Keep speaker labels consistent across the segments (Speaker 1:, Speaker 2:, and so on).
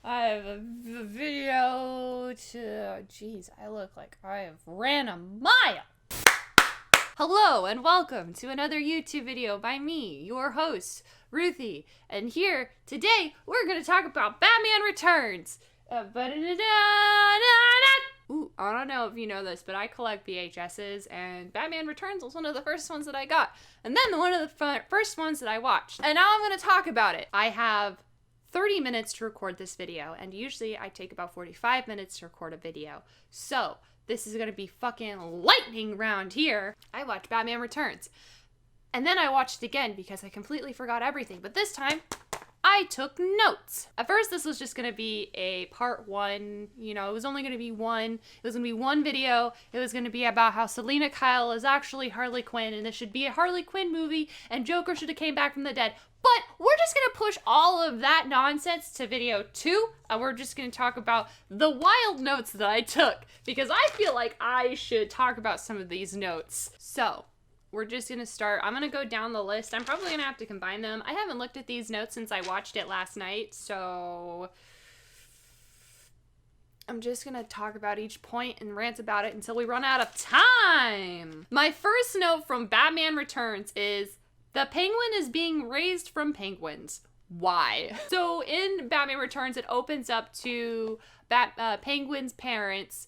Speaker 1: I have a video to... Jeez, I look like I have ran a mile! Hello and welcome to another YouTube video by me, your host, Ruthie. And here, today, we're going to talk about Batman Returns. Ooh, I don't know if you know this, but I collect VHSs, and Batman Returns was one of the first ones that I got. And then one of the first ones that I watched. And now I'm going to talk about it. I have 30 minutes to record this video, and usually I take about 45 minutes to record a video. So, this is going to be fucking lightning round here. I watched Batman Returns. And then I watched it again because I completely forgot everything. But this time, I took notes. At first, this was just going to be a part one. You know, it was only going to be one. It was going to be one video. It was going to be about how Selina Kyle is actually Harley Quinn, and this should be a Harley Quinn movie, and Joker should have came back from the dead. But we're just going to push all of that nonsense to video 2, and we're just going to talk about the wild notes that I took, because I feel like I should talk about some of these notes. So, we're just going to start. I'm going to go down the list. I'm probably going to have to combine them. I haven't looked at these notes since I watched it last night, so I'm just going to talk about each point and rant about it until we run out of time. My first note from Batman Returns is, the Penguin is being raised from penguins. Why? So in Batman Returns, it opens up to Penguin's parents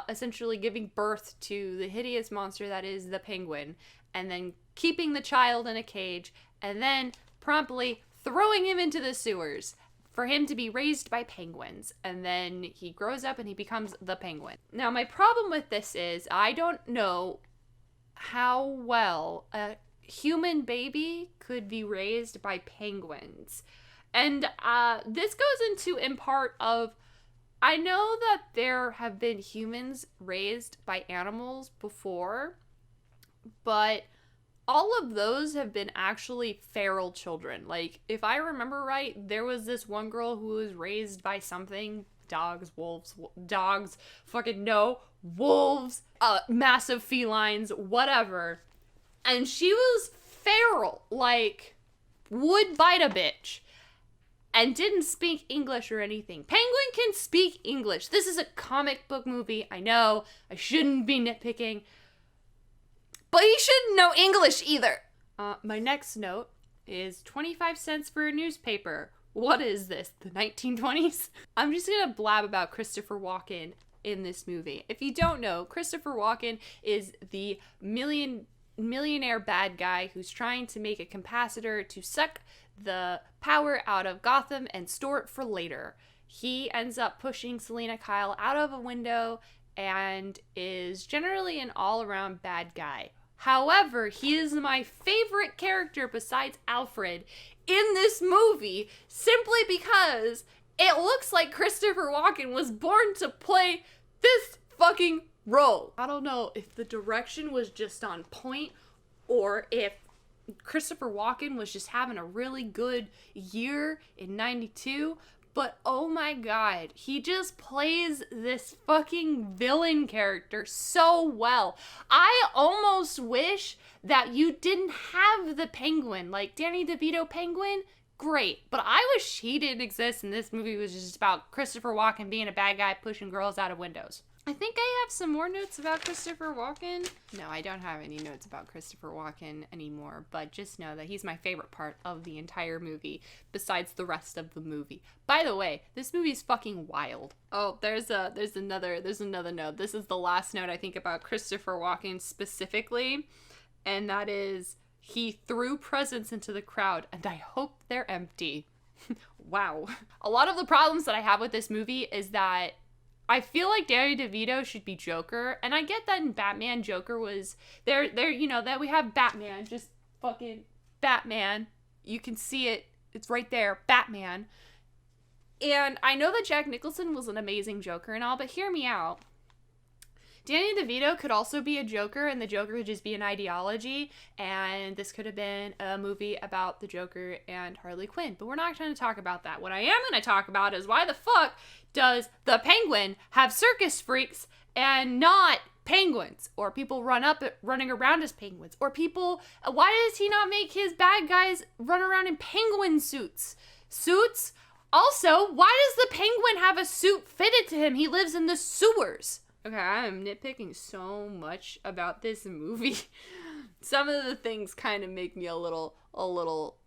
Speaker 1: essentially giving birth to the hideous monster that is the Penguin, and then keeping the child in a cage, and then promptly throwing him into the sewers for him to be raised by penguins. And then he grows up and he becomes the Penguin. Now, my problem with this is I don't know how well a human baby could be raised by penguins. And this goes into, in part of, I know that there have been humans raised by animals before, but all of those have been actually feral children. Like, if I remember right, there was this one girl who was raised by something, dogs, wolves, wolves, massive felines, whatever. And she was feral, like, would bite a bitch, and didn't speak English or anything. Penguin can speak English. This is a comic book movie. I know, I shouldn't be nitpicking, but he shouldn't know English either. My next note is 25 cents for a newspaper. What is this, the 1920s? I'm just gonna blab about Christopher Walken in this movie. If you don't know, Christopher Walken is the millionaire bad guy who's trying to make a capacitor to suck the power out of Gotham and store it for later. He ends up pushing Selina Kyle out of a window and is generally an all-around bad guy. However, he is my favorite character besides Alfred in this movie simply because it looks like Christopher Walken was born to play this fucking role. I don't know if the direction was just on point or if Christopher Walken was just having a really good year in 92, but oh my god, he just plays this fucking villain character so well. I almost wish that you didn't have the Penguin, like Danny DeVito Penguin, great, but I wish he didn't exist and this movie was just about Christopher Walken being a bad guy pushing girls out of windows. I think I have some more notes about Christopher Walken. No, I don't have any notes about Christopher Walken anymore, but just know that he's my favorite part of the entire movie, besides the rest of the movie. By the way, this movie is fucking wild. Oh, there's another note. This is the last note I think about Christopher Walken specifically, and that is, he threw presents into the crowd, and I hope they're empty. Wow. A lot of the problems that I have with this movie is that I feel like Danny DeVito should be Joker, and I get that in Batman, Joker was there, you know, that we have Batman, just fucking Batman. You can see it. It's right there, Batman. And I know that Jack Nicholson was an amazing Joker and all, but hear me out. Danny DeVito could also be a Joker, and the Joker could just be an ideology, and this could have been a movie about the Joker and Harley Quinn, but we're not going to talk about that. What I am going to talk about is why the fuck does the Penguin have circus freaks and not penguins, or people running around as penguins, or people, why does he not make his bad guys run around in penguin suits? Also, why does the Penguin have a suit fitted to him? He lives in the sewers. Okay, I'm nitpicking so much about this movie. Some of the things kind of make me a little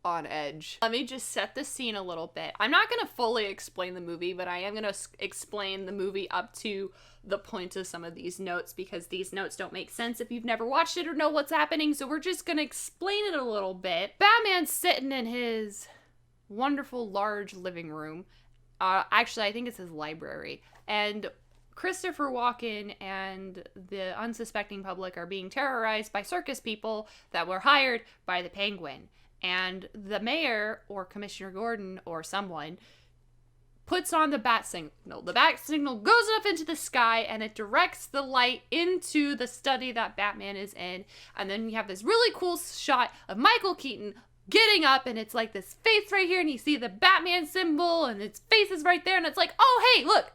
Speaker 1: on edge. Let me just set the scene a little bit. I'm not going to fully explain the movie, but I am going to explain the movie up to the point of some of these notes, because these notes don't make sense if you've never watched it or know what's happening, so we're just going to explain it a little bit. Batman's sitting in his wonderful large living room. Actually, I think it's his library. And Christopher Walken and the unsuspecting public are being terrorized by circus people that were hired by the Penguin. And the mayor, or Commissioner Gordon, or someone, puts on the bat signal. The bat signal goes up into the sky, and it directs the light into the study that Batman is in. And then you have this really cool shot of Michael Keaton getting up, and it's like this face right here, and you see the Batman symbol, and its face is right there, and it's like, oh, hey, look!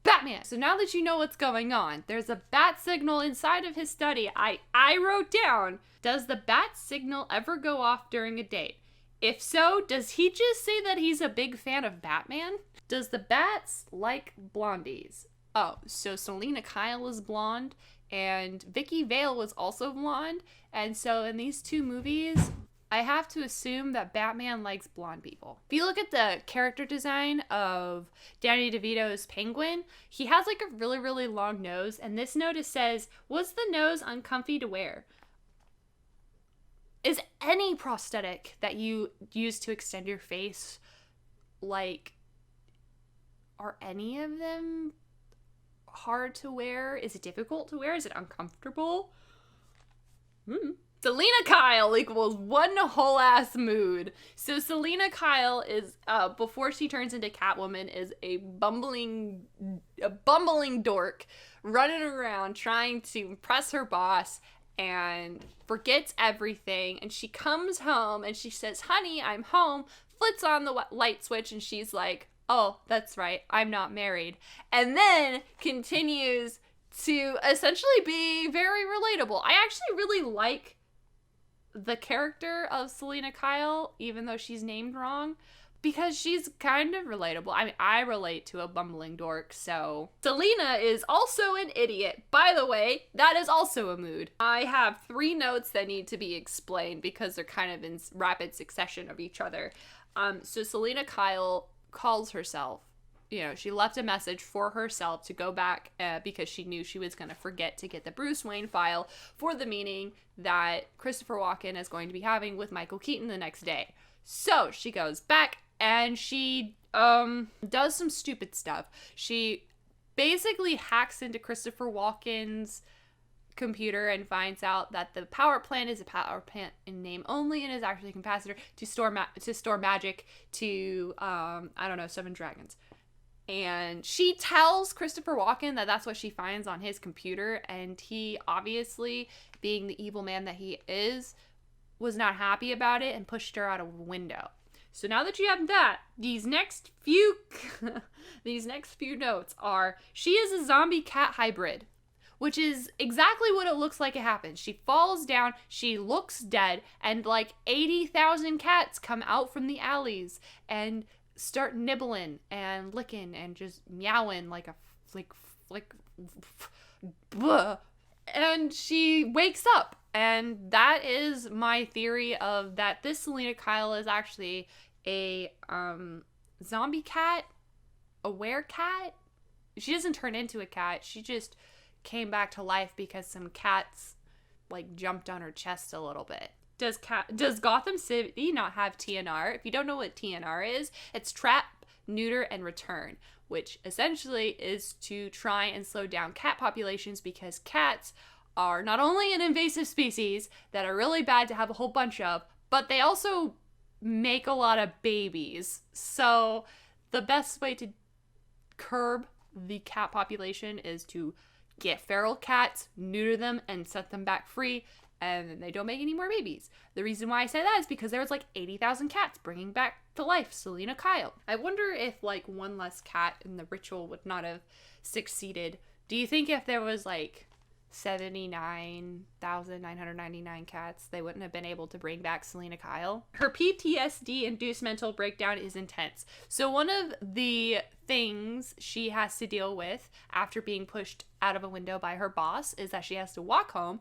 Speaker 1: Batman. So now that you know what's going on, there's a bat signal inside of his study. I wrote down, does the bat signal ever go off during a date? If so, does he just say that he's a big fan of Batman? Does the bats like blondies? Oh, so Selena Kyle is blonde, and Vicky Vale was also blonde, and so in these two movies, I have to assume that Batman likes blonde people. If you look at the character design of Danny DeVito's Penguin, he has like a really, really long nose, and this notice says, was the nose uncomfy to wear? Is any prosthetic that you use to extend your face, like, are any of them hard to wear? Is it difficult to wear? Is it uncomfortable? Selena Kyle equals one whole ass mood. So Selena Kyle is, before she turns into Catwoman, is a bumbling dork running around trying to impress her boss and forgets everything. And she comes home and she says, honey, I'm home, flips on the light switch, and she's like, oh, that's right, I'm not married. And then continues to essentially be very relatable. I actually really like the character of Selena Kyle, even though she's named wrong, because she's kind of relatable. I mean, I relate to a bumbling dork, so. Selena is also an idiot. By the way, that is also a mood. I have 3 notes that need to be explained because they're kind of in rapid succession of each other. So Selena Kyle calls herself, she left a message for herself to go back because she knew she was going to forget to get the Bruce Wayne file for the meeting that Christopher Walken is going to be having with Michael Keaton the next day. So she goes back and she does some stupid stuff. She basically hacks into Christopher Walken's computer and finds out that the power plant is a power plant in name only and is actually a capacitor to store magic to summon dragons. And she tells Christopher Walken that that's what she finds on his computer, and he, obviously, being the evil man that he is, was not happy about it and pushed her out of a window. So now that you have that, these next few notes are, she is a zombie cat hybrid, which is exactly what it looks like it happens. She falls down, she looks dead, and like 80,000 cats come out from the alleys and start nibbling and licking and just meowing like bleh. And she wakes up, and that is my theory of that this Selena Kyle is actually a zombie cat, a werecat. She doesn't turn into a cat, she just came back to life because some cats like jumped on her chest a little bit. Does Gotham City not have TNR? If you don't know what TNR is, it's trap, neuter, and return, which essentially is to try and slow down cat populations because cats are not only an invasive species that are really bad to have a whole bunch of, but they also make a lot of babies. So the best way to curb the cat population is to get feral cats, neuter them, and set them back free, and then they don't make any more babies. The reason why I say that is because there was like 80,000 cats bringing back to life Selena Kyle. I wonder if like one less cat in the ritual would not have succeeded. Do you think if there was like 79,999 cats, they wouldn't have been able to bring back Selena Kyle. Her PTSD-induced mental breakdown is intense. So one of the things she has to deal with after being pushed out of a window by her boss is that she has to walk home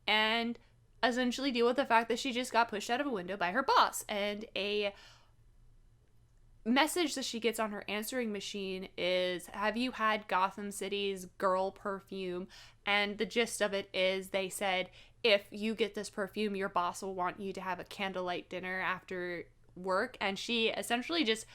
Speaker 1: and essentially deal with the fact that she just got pushed out of a window by her boss. And a message that she gets on her answering machine is, have you had Gotham City's girl perfume? And the gist of it is they said, if you get this perfume, your boss will want you to have a candlelight dinner after work. And she essentially just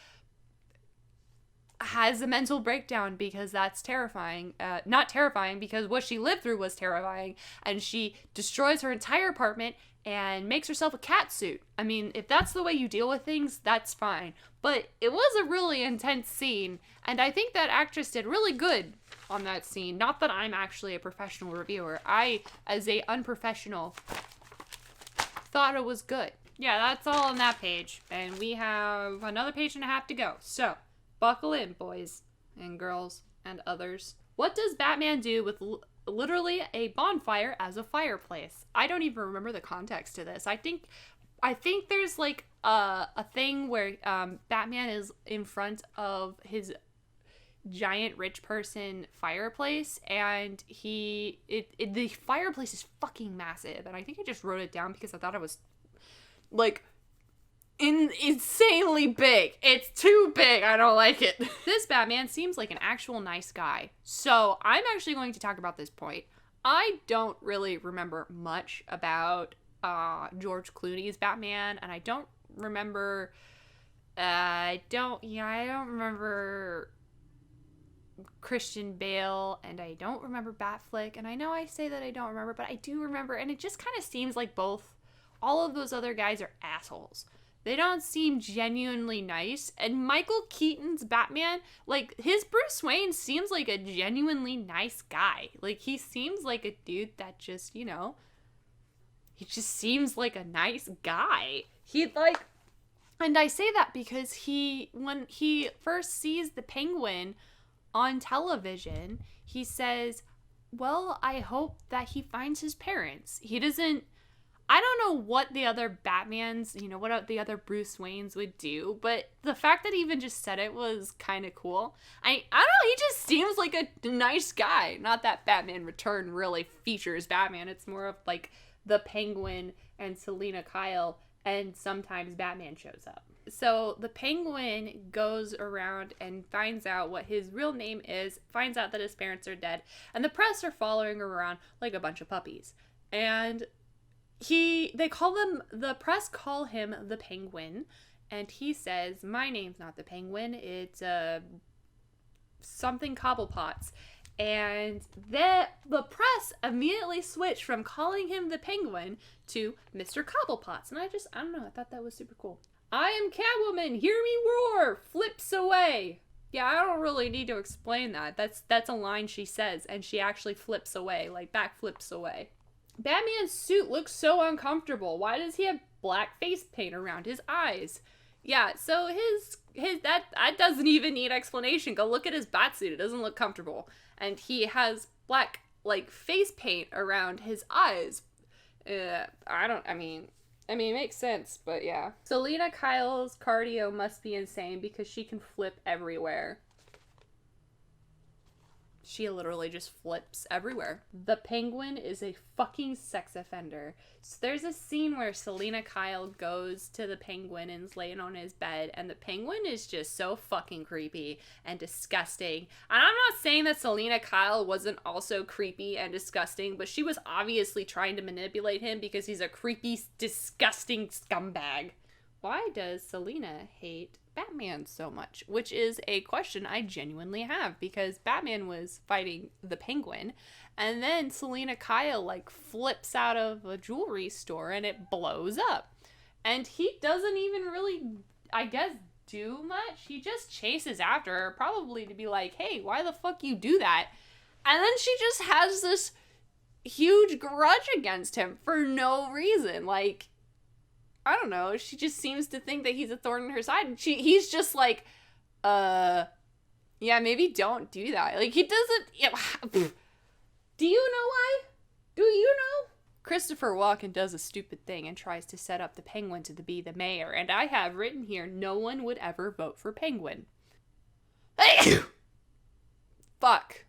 Speaker 1: has a mental breakdown because that's terrifying. Not terrifying, because what she lived through was terrifying. And she destroys her entire apartment and makes herself a cat suit. I mean, if that's the way you deal with things, that's fine. But it was a really intense scene, and I think that actress did really good on that scene. Not that I'm actually a professional reviewer. I, as a unprofessional, thought it was good. Yeah, that's all on that page, and we have another page and a half to go. So, buckle in, boys and girls and others. What does Batman do with literally a bonfire as a fireplace? I don't even remember the context to this. I think there's like a thing where Batman is in front of his giant rich person fireplace, and the fireplace is fucking massive, and I think I just wrote it down because I thought it was like insanely big. It's too big. I don't like it. This Batman seems like an actual nice guy. So I'm actually going to talk about this point. I don't really remember much about George Clooney's Batman, and I don't remember Christian Bale, and I don't remember Batfleck, and I know I say that I don't remember, but I do remember, and it just kind of seems like all of those other guys are assholes. They don't seem genuinely nice. And Michael Keaton's Batman, like, his Bruce Wayne seems like a genuinely nice guy. Like, he seems like a dude that just, he just seems like a nice guy. And I say that because when he first sees the Penguin on television, he says, well, I hope that he finds his parents. I don't know what the other Batmans, what the other Bruce Waynes would do, but the fact that he even just said it was kind of cool. I don't know, he just seems like a nice guy. Not that Batman Return really features Batman. It's more of like the Penguin and Selena Kyle, and sometimes Batman shows up. So the Penguin goes around and finds out what his real name is, finds out that his parents are dead, and the press are following him around like a bunch of puppies. And the press call him the Penguin, and he says, my name's not the Penguin, it's something Cobblepot's. And the press immediately switched from calling him the Penguin to Mr. Cobblepot's. And I don't know, I thought that was super cool. I am Catwoman, hear me roar, flips away. Yeah, I don't really need to explain that. That's a line she says, and she actually flips away, like back flips away. Batman's suit looks so uncomfortable. Why does he have black face paint around his eyes? Yeah, so that doesn't even need explanation. Go look at his batsuit. It doesn't look comfortable. And he has black, face paint around his eyes. It makes sense, but yeah. Selena Kyle's cardio must be insane because she can flip everywhere. She literally just flips everywhere. The Penguin is a fucking sex offender. So there's a scene where Selena Kyle goes to the Penguin and is laying on his bed, and the Penguin is just so fucking creepy and disgusting. And I'm not saying that Selena Kyle wasn't also creepy and disgusting, but she was obviously trying to manipulate him because he's a creepy, disgusting scumbag. Why does Selena hate Batman so much? Which is a question I genuinely have, because Batman was fighting the Penguin, and then Selena Kyle flips out of a jewelry store and it blows up. And he doesn't even really, I guess, do much. He just chases after her, probably to be like, hey, why the fuck you do that? And then she just has this huge grudge against him for no reason. I don't know, she just seems to think that he's a thorn in her side, and he's just yeah, maybe don't do that. He doesn't, do you know why? Do you know? Christopher Walken does a stupid thing and tries to set up the Penguin to be the mayor, and I have written here, no one would ever vote for Penguin. Fuck.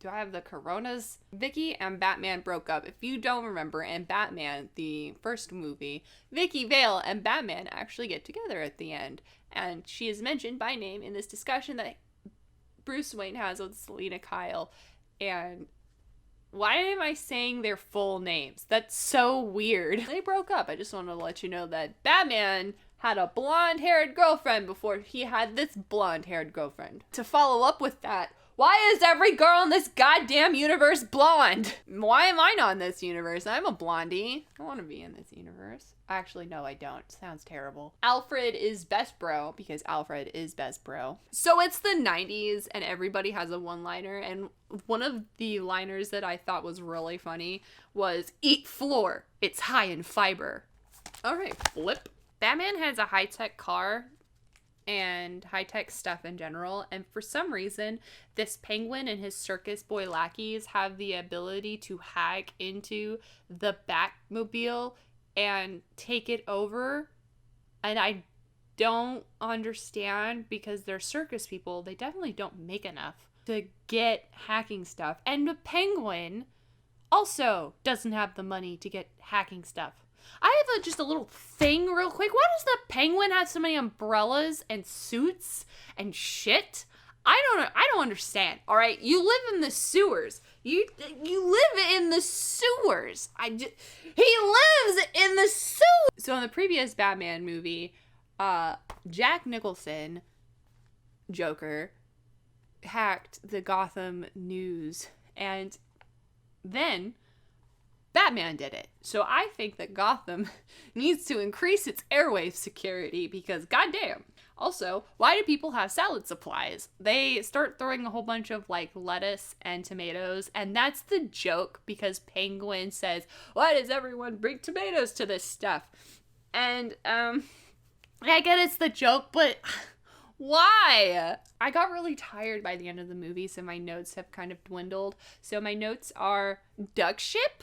Speaker 1: Do I have the coronas? Vicky and Batman broke up. If you don't remember, in Batman, the first movie, Vicky Vale and Batman actually get together at the end. And she is mentioned by name in this discussion that Bruce Wayne has with Selina Kyle. And why am I saying their full names? That's so weird. They broke up. I just want to let you know that Batman had a blonde-haired girlfriend before he had this blonde-haired girlfriend. To follow up with that, why is every girl in this goddamn universe blonde? Why am I not in this universe? I'm a blondie. I want to be in this universe. Actually, no, I don't. Sounds terrible. Alfred is best bro because Alfred is best bro. So it's the 90s and everybody has a one-liner, and one of the liners that I thought was really funny was, "Eat floor, it's high in fiber." All right, flip. Batman has a high-tech car and high-tech stuff in general, and for some reason this Penguin and his circus boy lackeys have the ability to hack into the Batmobile and take it over, and I don't understand because they're circus people. They definitely don't make enough to get hacking stuff, and the Penguin also doesn't have the money to get hacking stuff. I have just a little thing real quick. Why does the Penguin have so many umbrellas and suits and shit? I don't understand. All right, you live in the sewers. You live in the sewers. He lives in the sewers. So in the previous Batman movie, Jack Nicholson, Joker, hacked the Gotham News, and then Batman did it. So I think that Gotham needs to increase its airwave security because goddamn. Also, why do people have salad supplies? They start throwing a whole bunch of like lettuce and tomatoes, and that's the joke because Penguin says, "Why does everyone bring tomatoes to this stuff?" And I get it's the joke, but why? I got really tired by the end of the movie, so my notes have kind of dwindled. So my notes are duck ship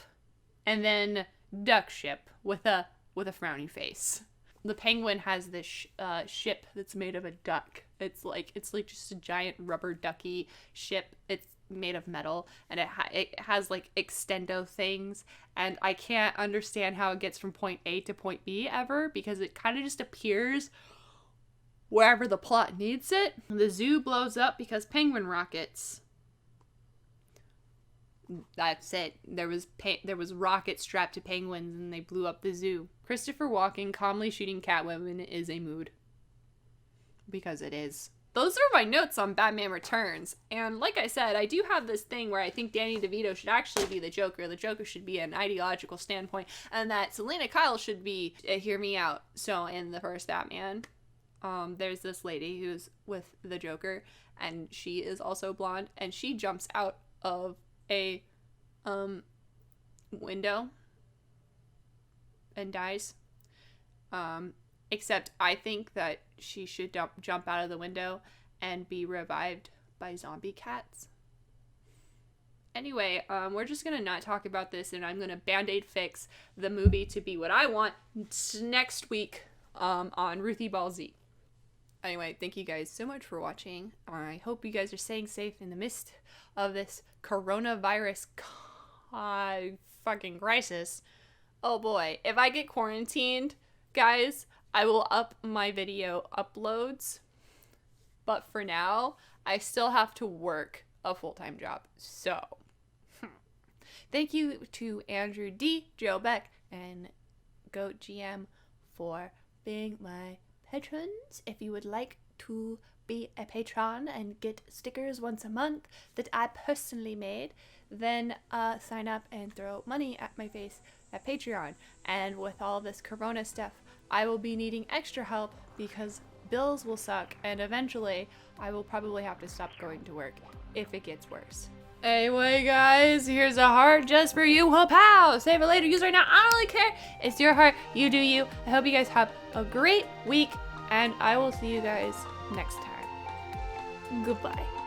Speaker 1: and then duck ship with a frowny face. The Penguin has this ship that's made of a duck. It's like just a giant rubber ducky ship. It's made of metal, and it has like extendo things, and I can't understand how it gets from point A to point B ever because it kind of just appears wherever the plot needs it. The zoo blows up because Penguin rockets. That's it. There was rockets strapped to penguins and they blew up the zoo. Christopher Walken calmly shooting Catwoman is a mood. Because it is. Those are my notes on Batman Returns. And like I said, I do have this thing where I think Danny DeVito should actually be the Joker. The Joker should be an ideological standpoint. And that Selina Kyle should be, hear me out. So in the first Batman, there's this lady who's with the Joker. And she is also blonde. And she jumps out of a window and dies. Except I think that she should jump out of the window and be revived by zombie cats. Anyway, we're just gonna not talk about this, and I'm gonna band-aid fix the movie to be what I want next week on Ruthie Ball Z. Anyway, thank you guys so much for watching. I hope you guys are staying safe in the midst of this coronavirus fucking crisis. Oh boy, if I get quarantined, guys, I will up my video uploads. But for now, I still have to work a full-time job. So, thank you to Andrew D, Joe Beck, and Goat GM for being my patrons. If you would like to be a patron and get stickers once a month that I personally made, then sign up and throw money at my face at Patreon. And with all this corona stuff, I will be needing extra help because bills will suck, and eventually I will probably have to stop going to work if it gets worse. Anyway, guys, here's a heart just for you. Pow! Save it later. Use it right now. I don't really care. It's your heart. You do you. I hope you guys have a great week, and I will see you guys next time. Goodbye.